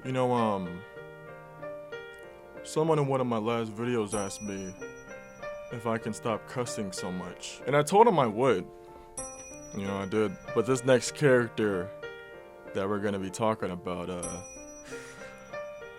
You know, someone in one of my last videos asked me if I can stop cussing so much. And I told him I would. You know, I did. But this next character that we're gonna be talking about,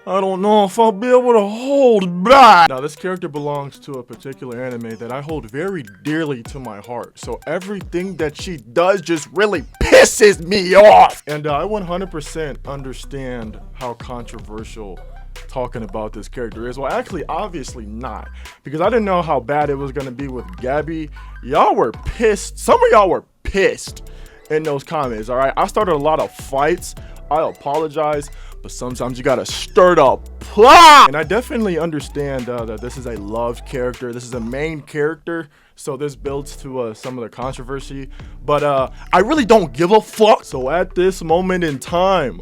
I don't know if I'll be able to hold back. Now, this character belongs to a particular anime that I hold very dearly to my heart. So everything that she does just really pisses me off. And I 100% understand how controversial talking about this character is. Well, actually, obviously not. Because I didn't know how bad it was going to be with Gabby. Y'all were pissed. Some of y'all were pissed in those comments, all right? I started a lot of fights. I apologize. But sometimes you gotta stir the pot. And I definitely understand that this is a loved character. This is a main character. So this builds to some of the controversy. But I really don't give a fuck. So at this moment in time,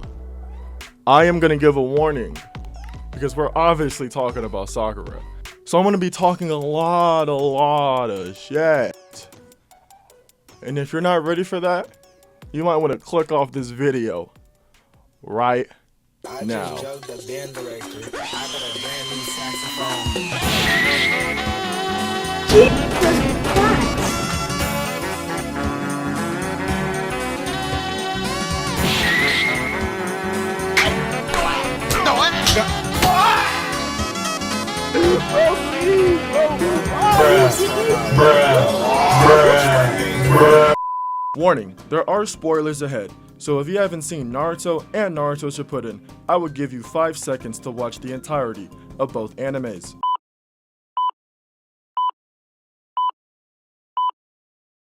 I am gonna give a warning. Because we're obviously talking about Sakura. So I'm gonna be talking a lot of shit. And if you're not ready for that, you might want to click off this video right now. Just the band director. I got a brand new saxophone. Jesus Christ! Warning, there are spoilers ahead. So if you haven't seen Naruto and Naruto Shippuden, I would give you 5 seconds to watch the entirety of both animes.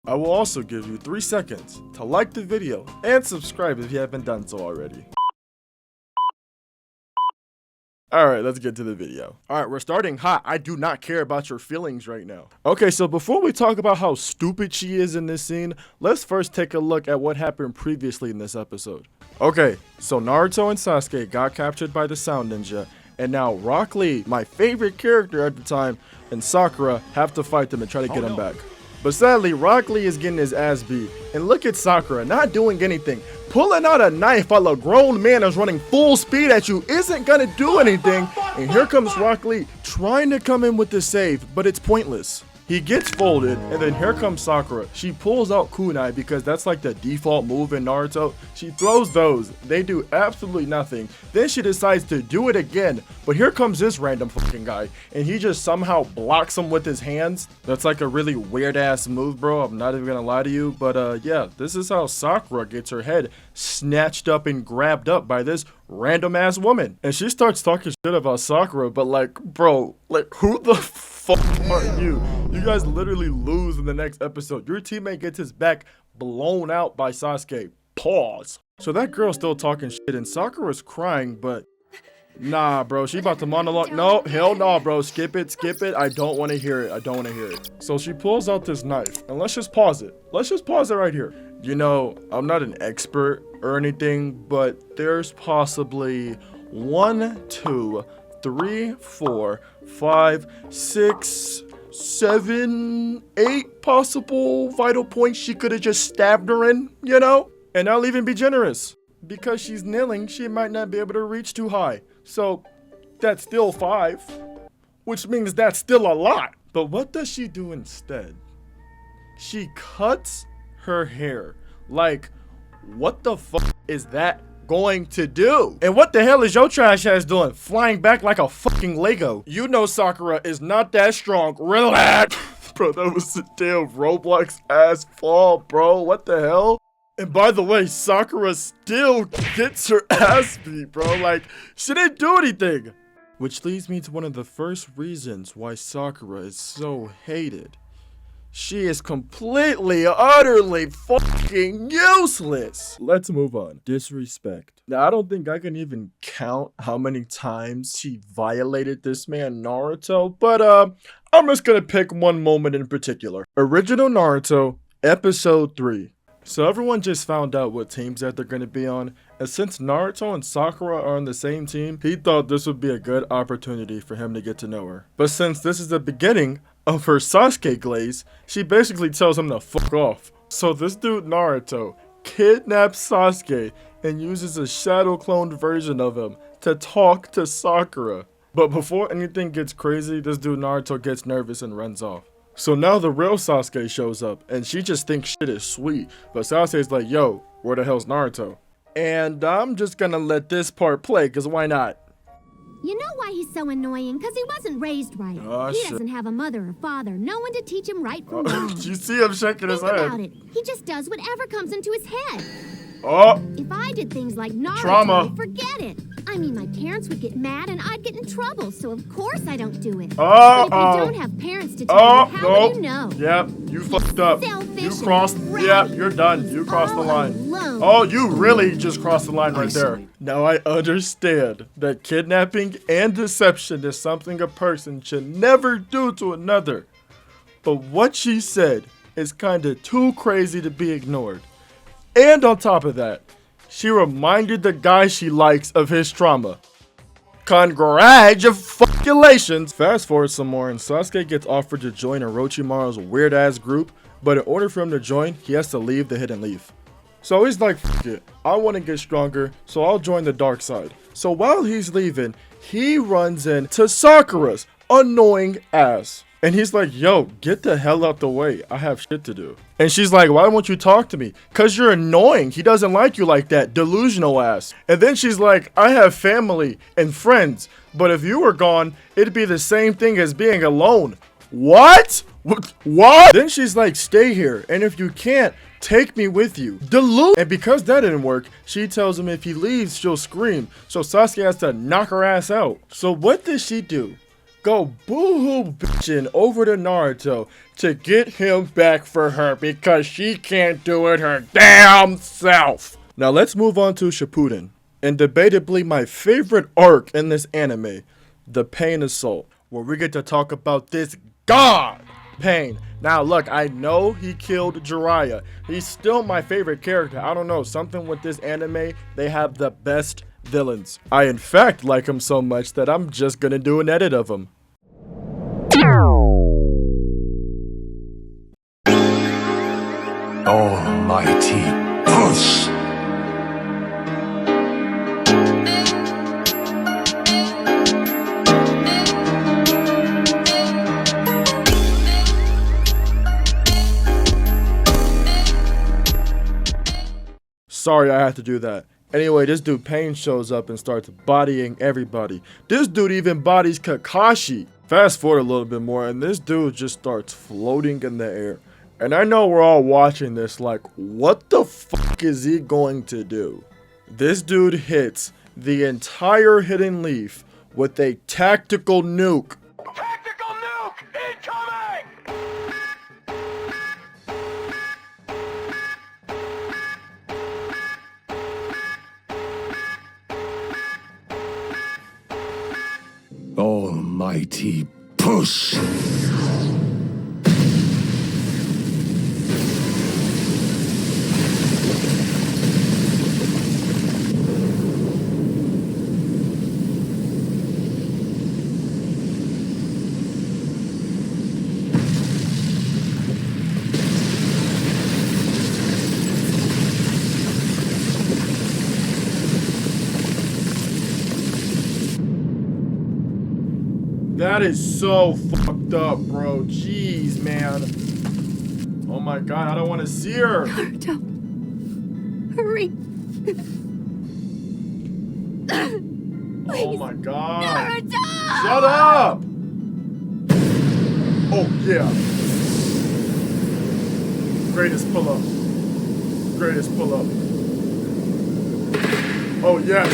I will also give you 3 seconds to like the video and subscribe if you haven't done so already. Alright, let's get to the video. Alright, we're starting hot. I do not care about your feelings right now. Okay, so before we talk about how stupid she is in this scene, let's first take a look at what happened previously in this episode. Okay, so Naruto and Sasuke got captured by the Sound Ninja, and now Rock Lee, my favorite character at the time, and Sakura have to fight them and try to get him back. But sadly, Rock Lee is getting his ass beat, and look at Sakura not doing anything. Pulling out a knife while a grown man is running full speed at you isn't gonna do anything. And here comes Rock Lee trying to come in with the save, but it's pointless. He gets folded, and then here comes Sakura. She pulls out kunai because that's like the default move in Naruto. She throws those. They do absolutely nothing. Then she decides to do it again. But here comes this random fucking guy, and he just somehow blocks him with his hands. That's like a really weird ass move, bro. I'm not even gonna lie to you. But yeah, this is how Sakura gets her head snatched up and grabbed up by this random ass woman. And she starts talking shit about Sakura, but like, bro, like who the fuck are you? You guys literally lose in the next episode. Your teammate gets his back blown out by Sasuke. Pause. So that girl's still talking shit and Sakura's crying, but nah, bro, she about to monologue. No, hell no, bro. Skip it. I don't want to hear it. I don't want to hear it. So she pulls out this knife, and let's just pause it. Let's just pause it right here. You know, I'm not an expert or anything, but there's possibly 1, 2, 3, 4, 5, 6, 7, 8 possible vital points she could have just stabbed her in, you know? And I'll even be generous. Because she's kneeling, she might not be able to reach too high. So that's still 5, which means that's still a lot. But what does she do instead? She cuts her hair. Like, what the fuck is that going to do? And what the hell is your trash ass doing? Flying back like a fucking Lego. You know Sakura is not that strong. Relax. Bro, that was a damn Roblox ass fall, bro. What the hell? And by the way, Sakura still gets her ass beat, bro. Like, she didn't do anything. Which leads me to one of the first reasons why Sakura is so hated. She is completely, utterly fucking useless. Let's move on. Disrespect. Now, I don't think I can even count how many times she violated this man Naruto, but I'm just gonna pick one moment in particular. Original Naruto, episode 3. So everyone just found out what teams that they're going to be on, and since Naruto and Sakura are on the same team, he thought this would be a good opportunity for him to get to know her. But since this is the beginning of her Sasuke glaze, she basically tells him to fuck off. So this dude Naruto kidnaps Sasuke and uses a shadow cloned version of him to talk to Sakura. But before anything gets crazy, this dude Naruto gets nervous and runs off. So now the real Sasuke shows up, and she just thinks shit is sweet. But Sasuke's like, yo, where the hell's Naruto? And I'm just gonna let this part play, cause why not? You know why he's so annoying? Because he wasn't raised right. Oh, he shit. doesn't have a mother or father, no one to teach him right from wrong. You see him shaking his Think head. about it. He just does whatever comes into his head. Oh, If I did things like Naruto, Trauma. forget it. I mean, my parents would get mad and I'd get in trouble, so of course I don't do it. oh, But if you don't have parents to tell you, how no. would you know? Yep, you fucked up. Selfish You and crossed. ratchet. Yep, you're done. You crossed the All line. alone. Oh, you really just crossed the line right there. Now I understand that kidnapping and deception is something a person should never do to another. But what she said is kinda too crazy to be ignored. And on top of that, she reminded the guy she likes of his trauma. Congratulations! Fast forward some more, and Sasuke gets offered to join Orochimaru's weird ass group, but in order for him to join, he has to leave the Hidden Leaf. So he's like, fuck it, I want to get stronger, so I'll join the dark side. So while he's leaving, he runs into Sakura's annoying ass. And he's like, yo, get the hell out the way. I have shit to do. And she's like, why won't you talk to me? Cause you're annoying. He doesn't like you like that, delusional ass. And then she's like, I have family and friends, but if you were gone, it'd be the same thing as being alone. What? What? Then she's like, stay here. And if you can't, take me with you. And because that didn't work, she tells him if he leaves, she'll scream. So Sasuke has to knock her ass out. So what does she do? Go boo-hoo bitching over to Naruto to get him back for her because she can't do it her damn self. Now let's move on to Shippuden, and debatably my favorite arc in this anime, the Pain Assault, where we get to talk about this god, Pain. Now look, I know he killed Jiraiya. He's still my favorite character. I don't know, something with this anime, they have the best villains. I in fact like him so much that I'm just gonna do an edit of him. Almighty push. Sorry I had to do that. Anyway, this dude Pain shows up and starts bodying everybody. This dude even bodies Kakashi. Fast forward a little bit more, and this dude just starts floating in the air. And I know we're all watching this like, what the fuck is he going to do? This dude hits the entire Hidden Leaf with a tactical nuke. Tactical nuke incoming! Almighty push. That is so fucked up, bro. Jeez, man. Oh my god, I don't want to see her. Naruto, hurry. Oh my god. Naruto! Shut up! Oh yeah. Greatest pull up. Greatest pull up. Oh yes.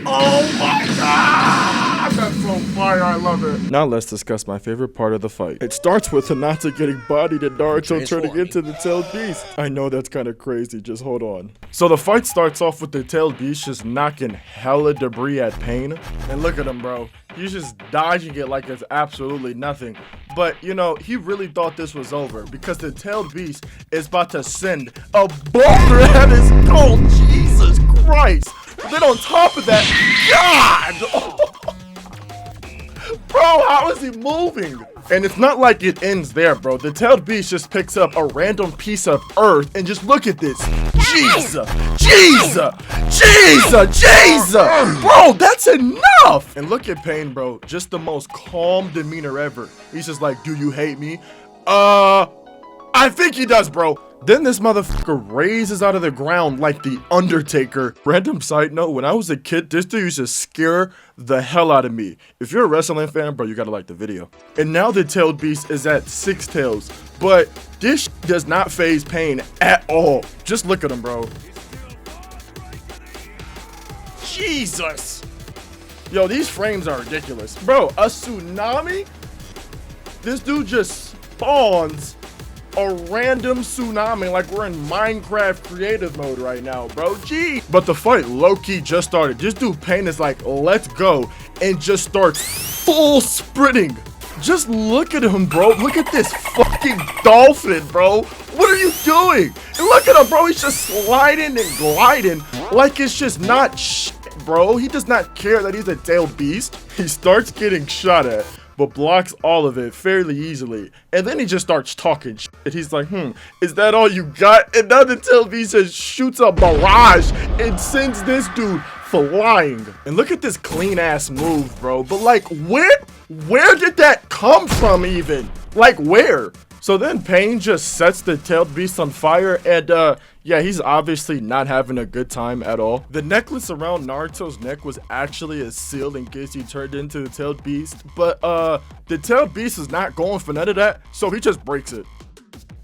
Oh my god! That's so fire, I love it. Now let's discuss my favorite part of the fight. It starts with Hinata getting bodied and Naruto turning into the tailed beast. I know that's kind of crazy, just hold on. So the fight starts off with the tailed beast just knocking hella debris at Pain. And look at him, bro. He's just dodging it like it's absolutely nothing. But, you know, he really thought this was over because the tailed beast is about to send a boulder at his goal. Jesus Christ! Then on top of that, God! Bro, how is he moving? And it's not like it ends there, bro. The tailed beast just picks up a random piece of earth and just look at this. Jesus! Jesus! Jesus! Jesus! Bro, that's enough! And look at Pain, bro. Just the most calm demeanor ever. He's just like, do you hate me? I think he does, bro. Then this motherfucker raises out of the ground like the Undertaker. Random side note, when I was a kid, this dude used to scare the hell out of me. If you're a wrestling fan, bro, you gotta like the video. And now the tailed beast is at 6 tails, but this does not phase Pain at all. Just look at him, bro. Jesus. Yo, these frames are ridiculous. Bro, a tsunami? This dude just spawns a random tsunami like we're in Minecraft creative mode right now, bro. Gee. But the fight low-key just started. This dude Pain is like, let's go, and just starts full sprinting. Just look at him, bro. Look at this fucking dolphin, bro. What are you doing? And look at him, bro. He's just sliding and gliding like it's just not shit, bro. He does not care that he's a tailed beast. He starts getting shot at, but blocks all of it fairly easily. And then he just starts talking shit. He's like, is that all you got? And now the tailed beast just shoots a barrage and sends this dude flying. And look at this clean ass move, bro. But like, where did that come from even? Like, where? So then Pain just sets the tailed beast on fire, and yeah, he's obviously not having a good time at all. The necklace around Naruto's neck was actually a seal in case he turned into the tailed beast, but the tailed beast is not going for none of that, so he just breaks it.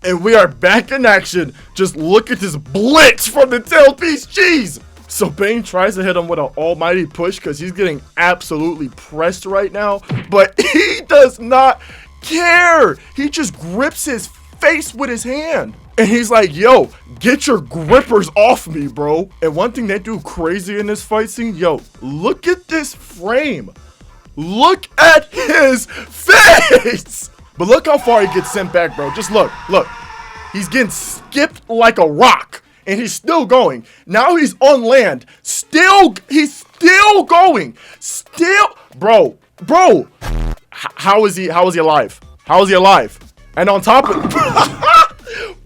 And we are back in action. Just look at this blitz from the tailed beast. Jeez. So Pain tries to hit him with an almighty push because he's getting absolutely pressed right now, but he does not care. He just grips his face with his hand. And he's like, yo, get your grippers off me, bro. And one thing they do crazy in this fight scene, yo, look at this frame. Look at his face. But look how far he gets sent back, bro. Just look. He's getting skipped like a rock. And he's still going. Now he's on land. He's still going. Bro. How is he alive? How is he alive? And on top of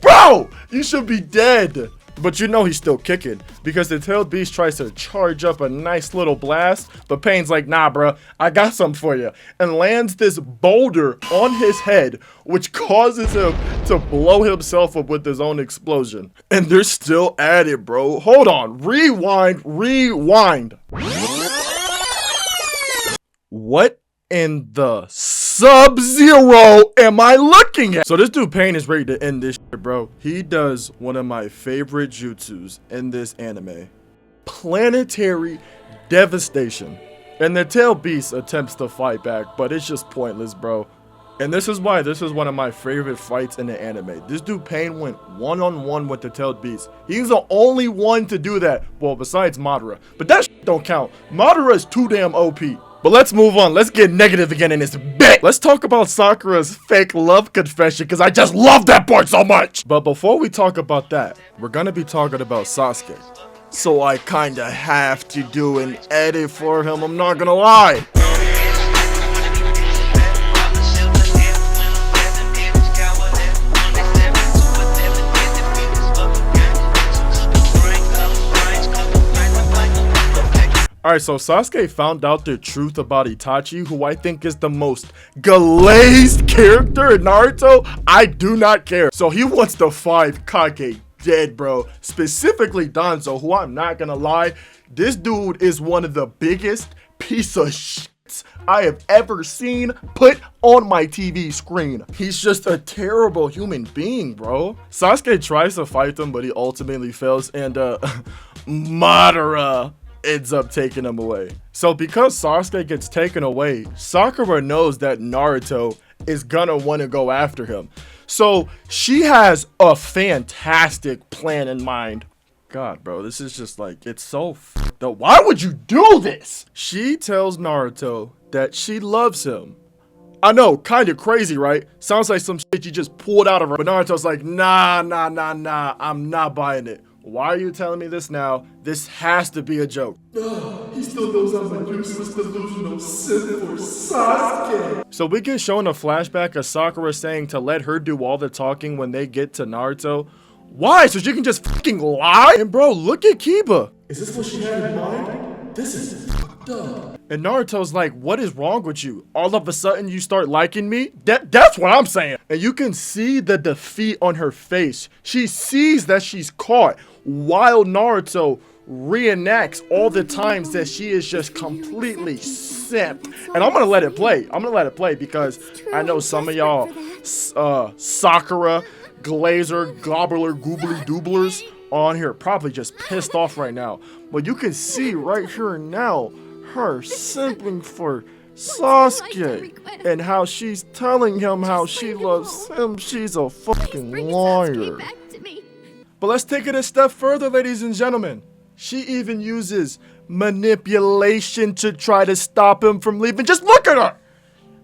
bro, you should be dead. But you know he's still kicking because the tailed beast tries to charge up a nice little blast, but Pain's like, nah, bro, I got something for you, and lands this boulder on his head, which causes him to blow himself up with his own explosion. And they're still at it, bro. Hold on, rewind. What in the Sub-Zero am I looking at? So this dude Pain is ready to end this shit, bro. He does one of my favorite jutsus in this anime. Planetary devastation. And the tailed beast attempts to fight back, but it's just pointless, bro. And this is why this is one of my favorite fights in the anime. This dude Pain went one-on-one with the tailed beast. He's the only one to do that. Well, besides Madara. But that shit don't count. Madara is too damn OP. But let's move on. Let's get negative again in this bit. Let's talk about Sakura's fake love confession because I just love that part so much. But before we talk about that, we're gonna be talking about Sasuke. So I kinda have to do an edit for him, I'm not gonna lie. Alright, so Sasuke found out the truth about Itachi, who I think is the most glazed character in Naruto. I do not care. So he wants the 5 Kage dead, bro. Specifically Danzo, who I'm not gonna lie, this dude is one of the biggest piece of shits I have ever seen put on my TV screen. He's just a terrible human being, bro. Sasuke tries to fight him, but he ultimately fails, and Madara ends up taking him away. So because Sasuke gets taken away, Sakura knows that Naruto is gonna want to go after him. So she has a fantastic plan in mind. God, bro, this is just like, it's so f***ed up. Why would you do this? She tells Naruto that she loves him. I know, kind of crazy, right? Sounds like some shit you just pulled out of her. But Naruto's like, nah, I'm not buying it. Why are you telling me this now? This has to be a joke. He still knows I'm a useless, delusional simp for Sasuke. So we get shown a flashback of Sakura saying to let her do all the talking when they get to Naruto. Why? So she can just fucking lie? And bro, look at Kiba. Is this what she had in mind? This is fucked up. And Naruto's like, what is wrong with you? All of a sudden you start liking me? That's what I'm saying. And you can see the defeat on her face. She sees that she's caught while Naruto reenacts all the times that she is just completely simped. And I'm gonna let it play. I'm gonna let it play because I know some of y'all Sakura, Glazer, Gobbler, Goobly Dooblers on here probably just pissed off right now. But you can see right here now her simping for Sasuke and how she's telling him how she loves him. She's a fucking liar. But let's take it a step further, ladies and gentlemen. She even uses manipulation to try to stop him from leaving. Just look at her.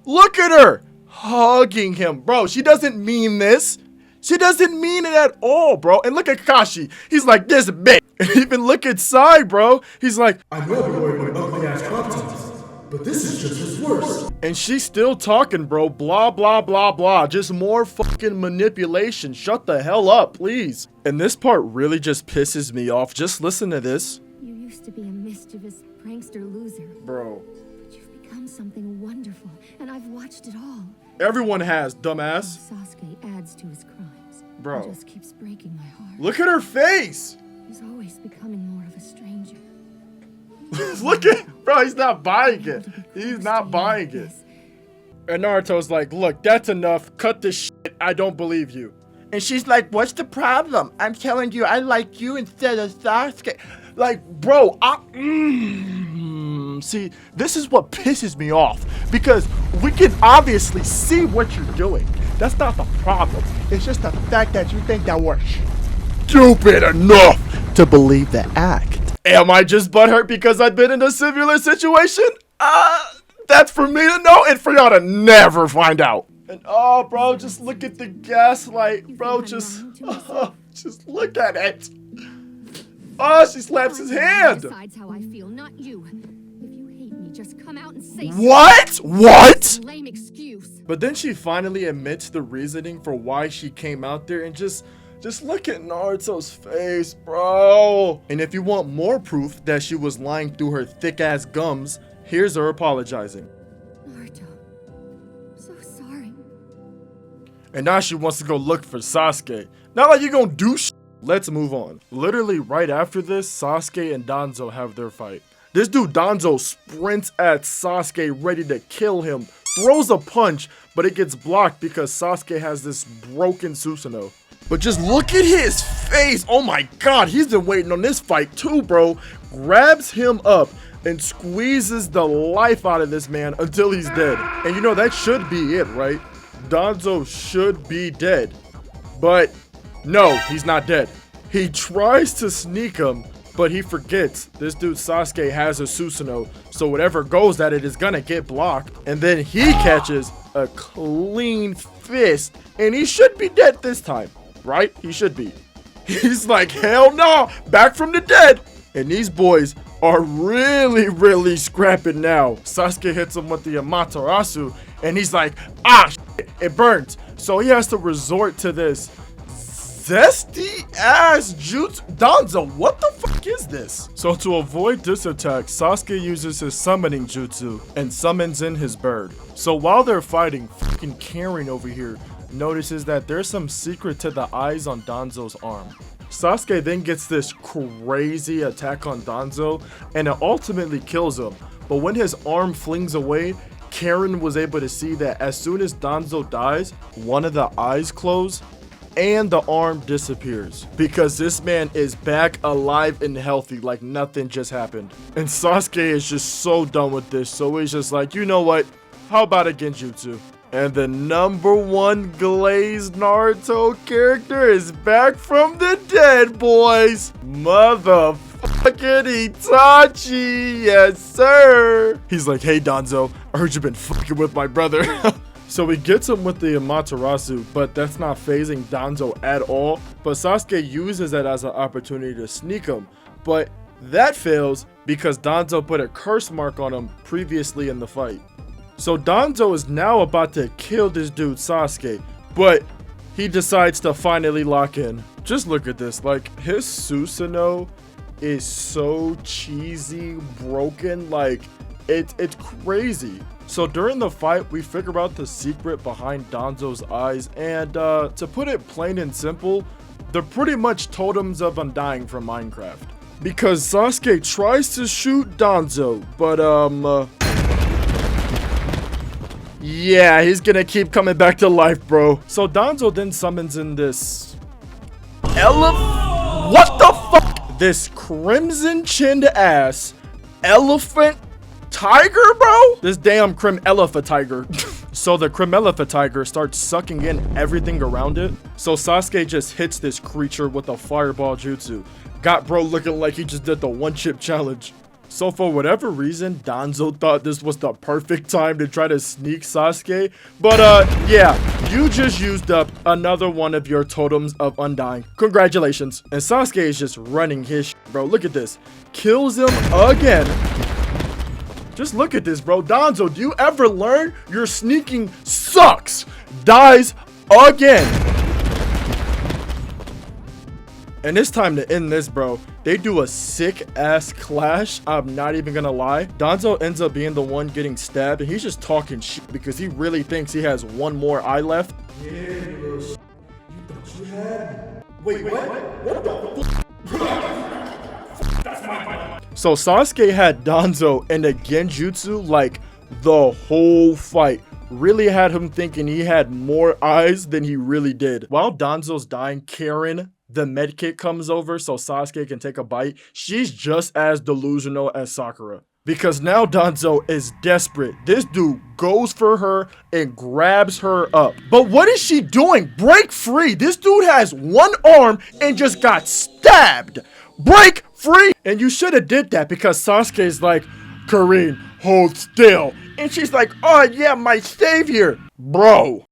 Look at her hugging him. Bro, she doesn't mean this. She doesn't mean it at all, bro. And look at Kakashi. He's like, this bitch. And even look at Sai, bro. He's like, I know I've been wearing my ugly ass crop tops, but this is just as worse. and she's still talking, bro. Blah, blah, blah, blah. Just more fucking manipulation. Shut the hell up, please. And this part really just pisses me off. Just listen to this. You used to be a mischievous prankster loser, Bro. but you've become something wonderful, and I've watched it all. Everyone has, dumbass. Sasuke adds to his crimes. Bro. It just keeps breaking my heart. Look at her face. He's always becoming more of a stranger. Look at, bro, he's not buying it. He's not buying it. And Naruto's like, look, that's enough. Cut this shit. I don't believe you. And she's like, what's the problem? I'm telling you, I like you instead of Sasuke. Like, bro, see, this is what pisses me off. Because we can obviously see what you're doing. That's not the problem. It's just the fact that you think that we're stupid enough to believe the act. Am I just butthurt because I've been in a similar situation? That's for me to know and for y'all to never find out. And oh, bro, just look at the gaslight, bro. Just look at it. Oh, she slaps his hand. Decides how I feel, not you. If you hate me, just come out and say What? What? lame excuse. But then she finally admits the reasoning for why she came out there and just look at Naruto's face, bro. And if you want more proof that she was lying through her thick ass gums, here's her apologizing. Naruto, I'm so sorry. And now she wants to go look for Sasuke. Not like you gonna do shit. Let's move on. Literally right after this, Sasuke and Danzo have their fight. This dude Danzo sprints at Sasuke ready to kill him, throws a punch, but it gets blocked because Sasuke has this broken Susanoo. But just look at his face. Oh my god, he's been waiting on this fight too, bro. Grabs him up and squeezes the life out of this man until he's dead. And you know, that should be it, right? Danzo should be dead. But no, he's not dead. He tries to sneak him, but he forgets this dude Sasuke has a Susanoo, so whatever goes at it is gonna get blocked. And then he catches a clean fist, and he should be dead this time, right? He should be. He's like, hell no, back from the dead. And these boys are really scrapping now. Sasuke hits him with the Amaterasu, and he's like, ah, shit, it burns. So he has to resort to this zesty ass jutsu. Danzo, what the fuck is this? So to avoid this attack, Sasuke uses his summoning jutsu and summons in his bird. So while they're fighting, fucking Karen over here notices that there's some secret to the eyes on Danzo's arm. Sasuke then gets this crazy attack on Danzo and it ultimately kills him. But when his arm flings away, Karen was able to see that as soon as Danzo dies, one of the eyes close and the arm disappears because this man is back alive and healthy like nothing just happened. And Sasuke is just so done with this, so he's just like, you know what, how about a genjutsu? And the #1 glazed Naruto character is back from the dead, boys. Motherfucking Itachi, yes sir. He's like, hey Danzo, I heard you've been fucking with my brother. So he gets him with the Amaterasu, but that's not phasing Danzo at all. But Sasuke uses that as an opportunity to sneak him. But that fails because Danzo put a curse mark on him previously in the fight. So Danzo is now about to kill this dude Sasuke, but he decides to finally lock in. Just look at this, like his Susanoo is so cheesy, broken, like it's crazy. So during the fight, we figure out the secret behind Danzo's eyes, and to put it plain and simple, they're pretty much totems of undying from Minecraft. Because Sasuke tries to shoot Danzo, but yeah, he's gonna keep coming back to life, bro. So Danzo then summons in this what the fuck? This crimson-chinned ass elephant tiger, bro? This damn Crim-Elephant tiger. So the Crim-Elephant tiger starts sucking in everything around it. So Sasuke just hits this creature with a fireball jutsu. Got bro looking like he just did the one-chip challenge. So for whatever reason, Danzo thought this was the perfect time to try to sneak Sasuke. But yeah, you just used up another one of your totems of undying. Congratulations. And Sasuke is just running his shit, bro. Look at this. Kills him again. Just look at this, bro. Danzo, do you ever learn? Your sneaking sucks. Dies again. And it's time to end this, bro. They do a sick ass clash. I'm not even gonna lie. Danzo ends up being the one getting stabbed, and he's just talking shit because he really thinks he has one more eye left. Yeah, you little shit. You thought you had me. Wait, what? What the fuck? That's my fight. So Sasuke had Danzo in the genjutsu like the whole fight. Really had him thinking he had more eyes than he really did. While Danzo's dying, Karen, the medkit, comes over so Sasuke can take a bite. She's just as delusional as Sakura. Because now Danzo is desperate. This dude goes for her and grabs her up. But what is she doing? Break free. This dude has one arm and just got stabbed. Break free. And you should have did that because Sasuke's like, Karin, hold still. And she's like, oh yeah, my savior. Bro.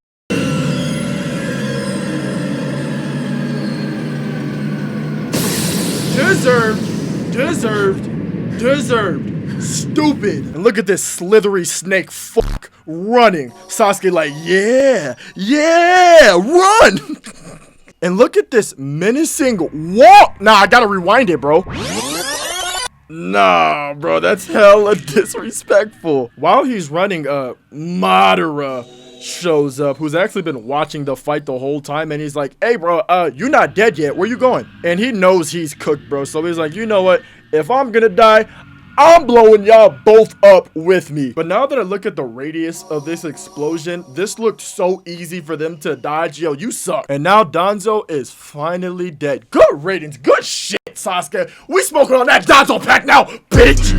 Deserved. Stupid. And look at this slithery snake fuck running. Sasuke like, yeah, run. And look at this menacing walk. Nah, I gotta rewind it, bro. Nah, bro, that's hella disrespectful. While he's running, Madara shows up, who's actually been watching the fight the whole time, and he's like, hey bro, you're not dead yet, where you going? And he knows he's cooked, bro, so he's like, you know what, if I'm gonna die, I'm blowing y'all both up with me. But now that I look at the radius of this explosion, this looked so easy for them to dodge. Yo, you suck. And now Danzo is finally dead. Good ratings, good shit, Sasuke. We smoking on that Danzo pack now, bitch.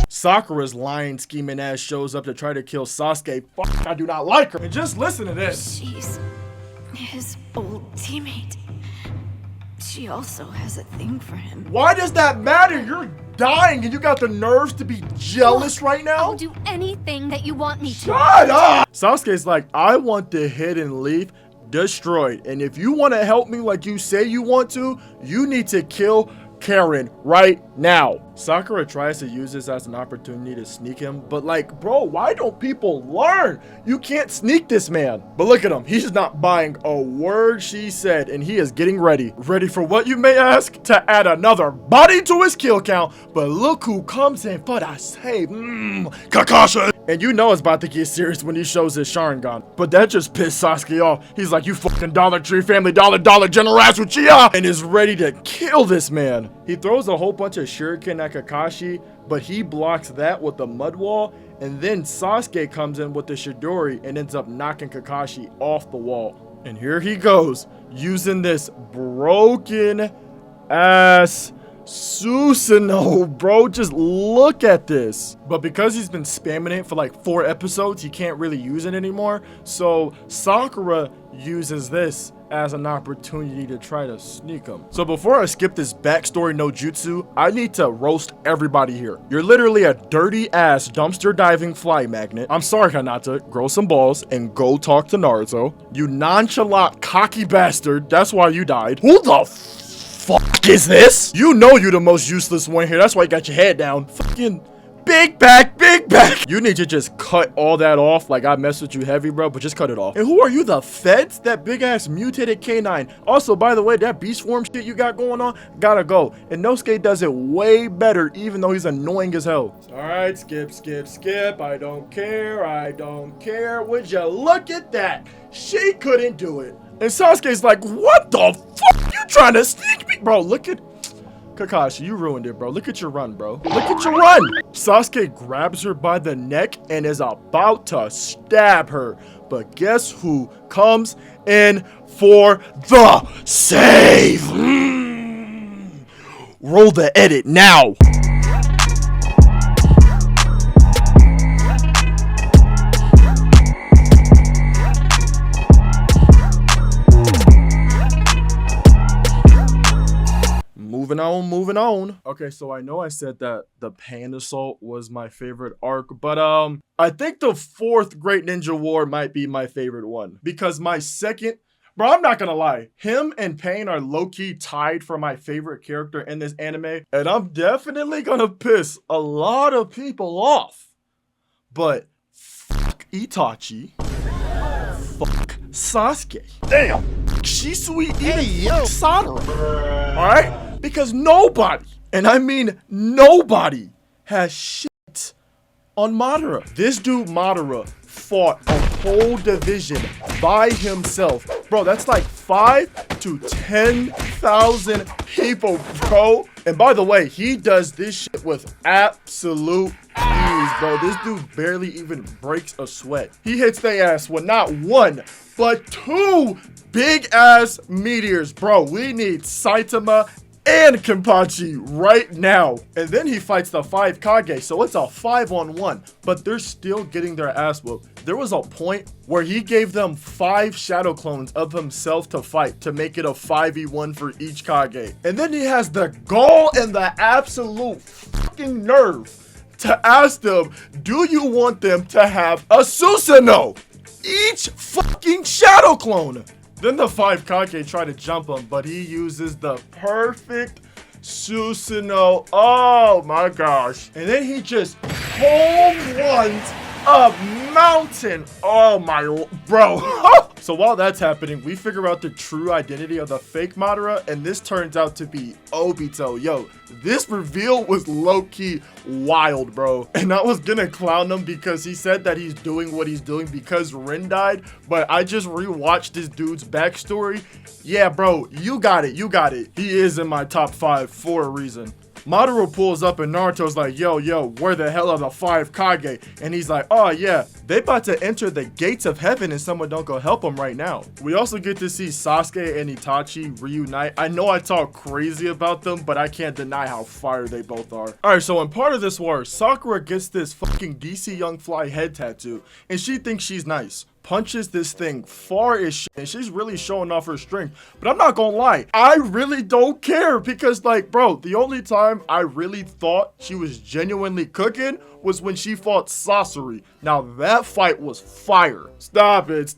Sakura's lying, scheming ass shows up to try to kill Sasuke. Fuck, I do not like her. And just listen to this. She's his old teammate. She also has a thing for him. Why does that matter? You're dying and you got the nerves to be jealous right now? I'll do anything that you want me to. Shut up! Sasuke's like, I want the hidden leaf destroyed. And if you want to help me like you say you want to, you need to kill Karen right now. Sakura tries to use this as an opportunity to sneak him, but like, bro, why don't people learn? You can't sneak this man. But look at him. He's not buying a word she said, and he is getting ready. Ready for what, you may ask? To add another body to his kill count. But look who comes in for the save. Kakashi. And you know it's about to get serious when he shows his Sharingan. But that just pissed Sasuke off. He's like, you fucking Dollar Tree family, dollar General Uchiha, and is ready to kill this man. He throws a whole bunch of shuriken at Kakashi, but he blocks that with the mud wall, and then Sasuke comes in with the Chidori and ends up knocking Kakashi off the wall. And here he goes, using this broken ass Susanoo, bro. Just look at this. But because he's been spamming it for like 4 episodes, he can't really use it anymore. So Sakura uses this as an opportunity to try to sneak him. So before I skip this backstory no jutsu, I need to roast everybody here. You're literally a dirty ass dumpster diving fly magnet. I'm sorry, Hinata. Grow some balls and go talk to Naruto. You nonchalant cocky bastard. That's why you died. Who the fuck is this? You know you the most useless one here. That's why you got your head down. Fucking big back, big back. You need to just cut all that off. Like, I messed with you heavy, bro, but just cut it off. And who are you, the feds? That big ass mutated canine. Also, by the way, that beast form shit you got going on, gotta go. And Nosuke does it way better, even though he's annoying as hell. All right, skip. I don't care. I don't care. Would you look at that? She couldn't do it. And Sasuke's like, what the fuck? You trying to sneak me? Bro, look at Kakashi, you ruined it, bro. Look at your run, bro. Look at your run. Sasuke grabs her by the neck and is about to stab her. But guess who comes in for the save? Roll the edit now. Moving on. Okay, so I know I said that the Pan Assault was my favorite arc, but I think the fourth Great Ninja War might be my favorite one. Because my second, bro, I'm not gonna lie, him and Pain are low-key tied for my favorite character in this anime, and I'm definitely gonna piss a lot of people off. But fuck Itachi. Fuck Sasuke. Damn. Shisui, even Sakura. Alright? Because nobody, and I mean nobody, has shit on Madara. This dude Madara fought a whole division by himself. Bro, that's like 5 to 10,000 people, bro. And by the way, he does this shit with absolute ease, bro. This dude barely even breaks a sweat. He hits their ass with not one, but 2 big ass meteors, bro. We need Saitama and Kenpachi right now. And then he fights the 5 Kage, so it's a 5-on-1, but they're still getting their ass whooped. There was a point where he gave them 5 shadow clones of himself to fight to make it a 5v1 for each Kage. And then he has the gall and the absolute fucking nerve to ask them, do you want them to have a Susanoo? Each fucking shadow clone. Then the 5 Kage try to jump him, but he uses the perfect Susanoo. Oh my gosh. And then he just home runs a mountain. Oh my, bro. So while that's happening, we figure out the true identity of the fake Madara, and this turns out to be Obito. Yo, this reveal was low-key wild, bro. And I was gonna clown him because he said that he's doing what he's doing because Rin died, but I just rewatched this dude's backstory. Yeah, bro, you got it. He is in my top 5 for a reason. Madara pulls up and Naruto's like, yo, where the hell are the 5 Kage? And he's like, oh yeah, they about to enter the gates of heaven and someone don't go help them right now. We also get to see Sasuke and Itachi reunite. I know I talk crazy about them, but I can't deny how fire they both are. All right, so in part of this war, Sakura gets this fucking DC Young Fly head tattoo, and she thinks she's nice. Punches this thing far as shit, and she's really showing off her strength. But I'm not gonna lie, I really don't care because, like, bro, the only time I really thought she was genuinely cooking was when she fought Sasori. Now that fight was fire. Stop it.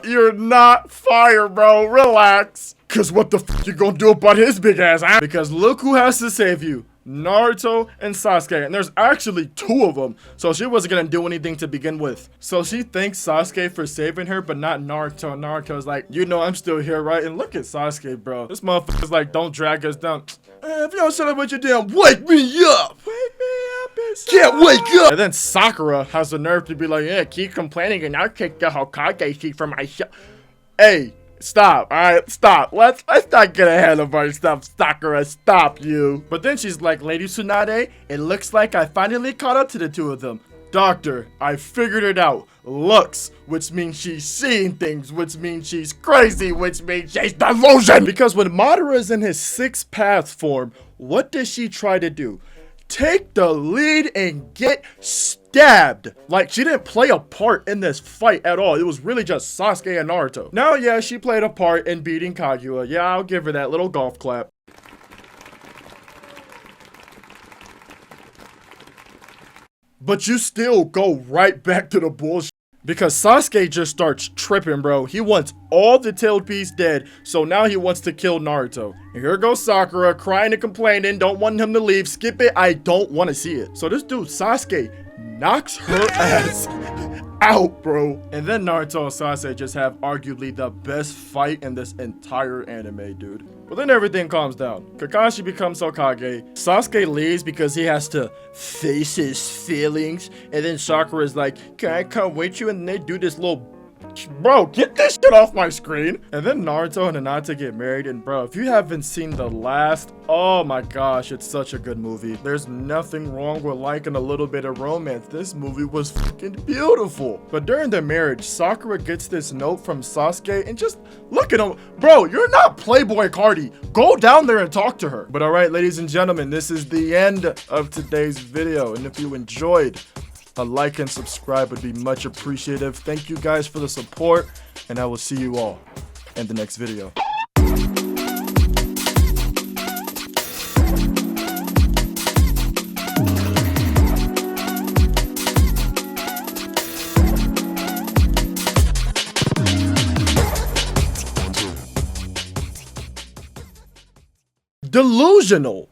You're not fire, bro. Relax. Cause what the fuck you gonna do about his big ass, huh? Because look who has to save you. Naruto and Sasuke, and there's actually 2 of them, so she wasn't gonna do anything to begin with. So she thanks Sasuke for saving her, but not Naruto. Naruto's like, you know I'm still here, right? And look at Sasuke, bro. This motherfucker's like, don't drag us down. If you don't shut up with your damn, wake me up! Wake me up, can't wake up! And then Sakura has the nerve to be like, yeah, keep complaining and I'll take the Hokage seat for myself. Hey, stop, alright? Stop. Let's not get ahead of ourselves, Sakura. Stop you. But then she's like, Lady Tsunade, it looks like I finally caught up to the 2 of them. Doctor, I figured it out. Looks, which means she's seeing things, which means she's crazy, which means she's delusion. Because when Madara is in his 6th path form, what does she try to do? take the lead and get stabbed. Like, she didn't play a part in this fight at all. It was really just Sasuke and Naruto. Now, yeah, she played a part in beating Kaguya. Yeah, I'll give her that little golf clap. But you still go right back to the bullshit. Because Sasuke just starts tripping, bro. He wants all the tailed beasts dead, so now he wants to kill Naruto. And here goes Sakura, crying and complaining, don't want him to leave. Skip it, I don't want to see it. So this dude, Sasuke, knocks her ass out, bro. And then Naruto and Sasuke just have arguably the best fight in this entire anime, dude. But then everything calms down. Kakashi becomes Hokage. Sasuke leaves because he has to face his feelings. And then Sakura is like, can I come with you? And they do this little... Bro, get this shit off my screen. And then Naruto and Hinata get married. And bro, if you haven't seen the last, oh my gosh, it's such a good movie. There's nothing wrong with liking a little bit of romance. This movie was fucking beautiful. But during their marriage, Sakura gets this note from Sasuke and just look at him. Bro, you're not Playboy Cardi. Go down there and talk to her. But all right, ladies and gentlemen, this is the end of today's video. And if you enjoyed, a like and subscribe would be much appreciated. Thank you guys for the support, and I will see you all in the next video. Delusional.